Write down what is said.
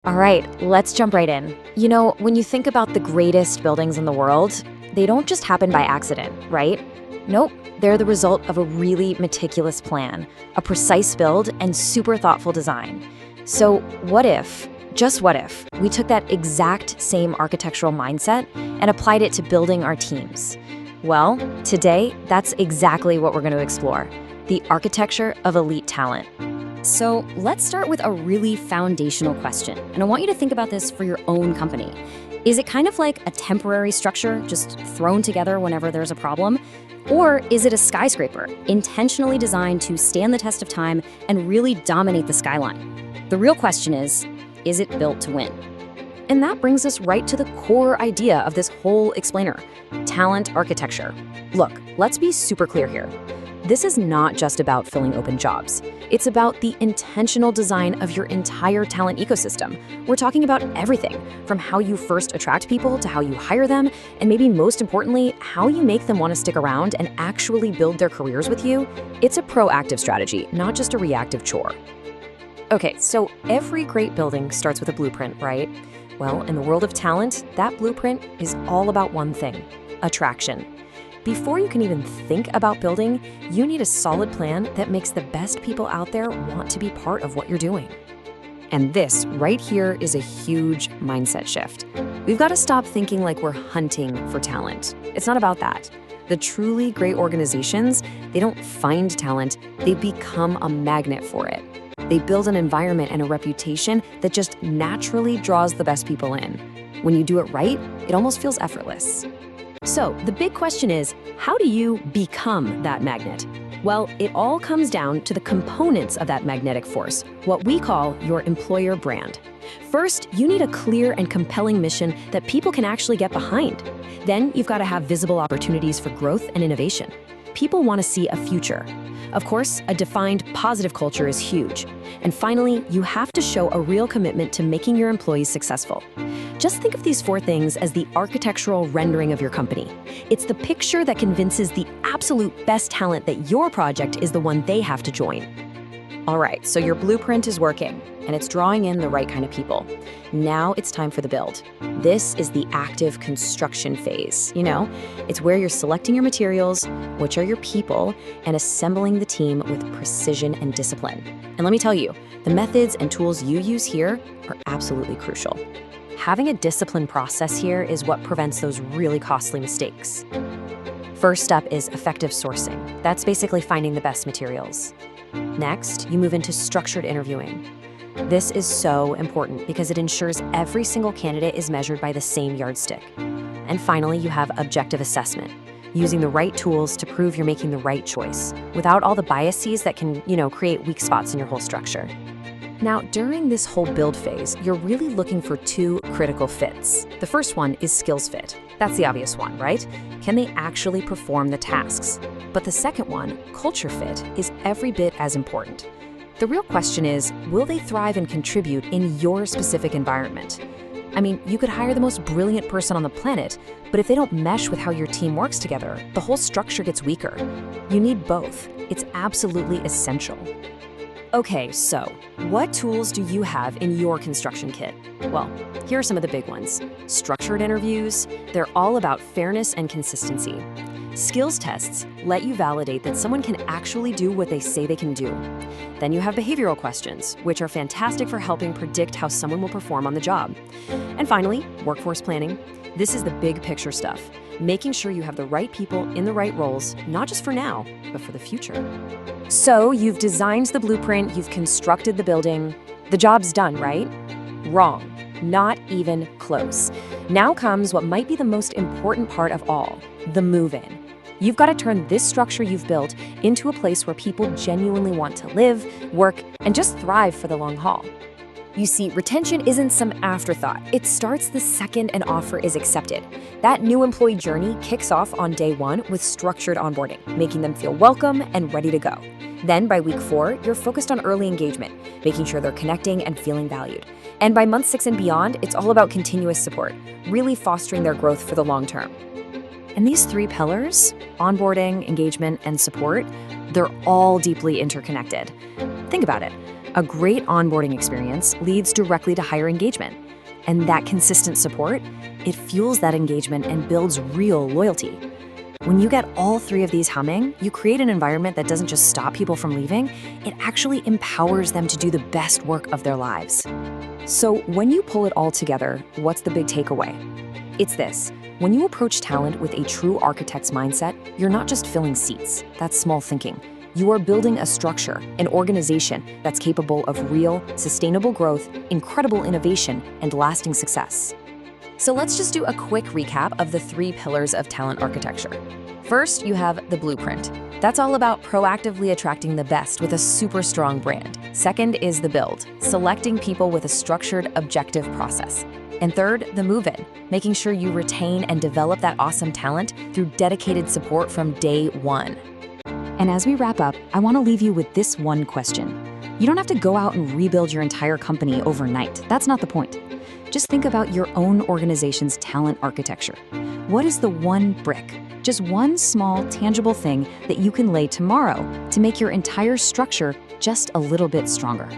All right, let's jump right in. When you think about the greatest buildings in the world, they don't just happen by accident, right? Nope, they're the result of a really meticulous plan, a precise build, and super thoughtful design. So, just what if, we took that exact same architectural mindset and applied it to building our teams? Well, today, that's exactly what we're going to explore: the architecture of elite talent. So let's start with a really foundational question. And I want you to think about this for your own company. Is it kind of like a temporary structure just thrown together whenever there's a problem? Or is it a skyscraper intentionally designed to stand the test of time and really dominate the skyline? The real question is it built to win? And that brings us right to the core idea of this whole explainer: talent architecture. Look, let's be super clear here. This is not just about filling open jobs. It's about the intentional design of your entire talent ecosystem. We're talking about everything from how you first attract people to how you hire them, and maybe most importantly, how you make them want to stick around and actually build their careers with you. It's a proactive strategy, not just a reactive chore. Okay, so every great building starts with a blueprint, right? Well, in the world of talent, that blueprint is all about one thing: attraction. Before you can even think about building, you need a solid plan that makes the best people out there want to be part of what you're doing. And this right here is a huge mindset shift. We've got to stop thinking like we're hunting for talent. It's not about that. The truly great organizations, they don't find talent, they become a magnet for it. They build an environment and a reputation that just naturally draws the best people in. When you do it right, it almost feels effortless. So the big question is, how do you become that magnet? Well, it all comes down to the components of that magnetic force, what we call your employer brand. First, you need a clear and compelling mission that people can actually get behind. Then you've got to have visible opportunities for growth and innovation. People want to see a future. Of course, a defined positive culture is huge. And finally, you have to show a real commitment to making your employees successful. Just think of these four things as the architectural rendering of your company. It's the picture that convinces the absolute best talent that your project is the one they have to join. All right, so your blueprint is working, and it's drawing in the right kind of people. Now it's time for the build. This is the active construction phase. It's where you're selecting your materials, which are your people, and assembling the team with precision and discipline. And let me tell you, the methods and tools you use here are absolutely crucial. Having a disciplined process here is what prevents those really costly mistakes. First step is effective sourcing. That's basically finding the best materials. Next, you move into structured interviewing. This is so important because it ensures every single candidate is measured by the same yardstick. And finally, you have objective assessment, using the right tools to prove you're making the right choice without all the biases that can, create weak spots in your whole structure. Now, during this whole build phase, you're really looking for two critical fits. The first one is skills fit. That's the obvious one, right? Can they actually perform the tasks? But the second one, culture fit, is every bit as important. The real question is, will they thrive and contribute in your specific environment? I mean, you could hire the most brilliant person on the planet, but if they don't mesh with how your team works together, the whole structure gets weaker. You need both. It's absolutely essential. Okay, so what tools do you have in your construction kit? Well, here are some of the big ones. Structured interviews, they're all about fairness and consistency. Skills tests let you validate that someone can actually do what they say they can do. Then you have behavioral questions, which are fantastic for helping predict how someone will perform on the job. And finally, workforce planning. This is the big picture stuff, making sure you have the right people in the right roles, not just for now, but for the future. So you've designed the blueprint, you've constructed the building. The job's done, right? Wrong. Not even close. Now comes what might be the most important part of all: the move-in. You've got to turn this structure you've built into a place where people genuinely want to live, work, and just thrive for the long haul. You see, retention isn't some afterthought. It starts the second an offer is accepted. That new employee journey kicks off on day one with structured onboarding, making them feel welcome and ready to go. Then by week 4, you're focused on early engagement, making sure they're connecting and feeling valued. And by month 6 and beyond, it's all about continuous support, really fostering their growth for the long term. And these 3 pillars, onboarding, engagement, and support, they're all deeply interconnected. Think about it. A great onboarding experience leads directly to higher engagement. And that consistent support, it fuels that engagement and builds real loyalty. When you get all three of these humming, you create an environment that doesn't just stop people from leaving, it actually empowers them to do the best work of their lives. So when you pull it all together, what's the big takeaway? It's this. When you approach talent with a true architect's mindset, you're not just filling seats. That's small thinking. You are building a structure, an organization that's capable of real, sustainable growth, incredible innovation, and lasting success. So let's just do a quick recap of the 3 pillars of talent architecture. First, you have the blueprint. That's all about proactively attracting the best with a super strong brand. Second is the build, selecting people with a structured, objective process. And third, the move-in, making sure you retain and develop that awesome talent through dedicated support from day one. And as we wrap up, I want to leave you with this one question. You don't have to go out and rebuild your entire company overnight. That's not the point. Just think about your own organization's talent architecture. What is the one brick, just one small, tangible thing that you can lay tomorrow to make your entire structure just a little bit stronger?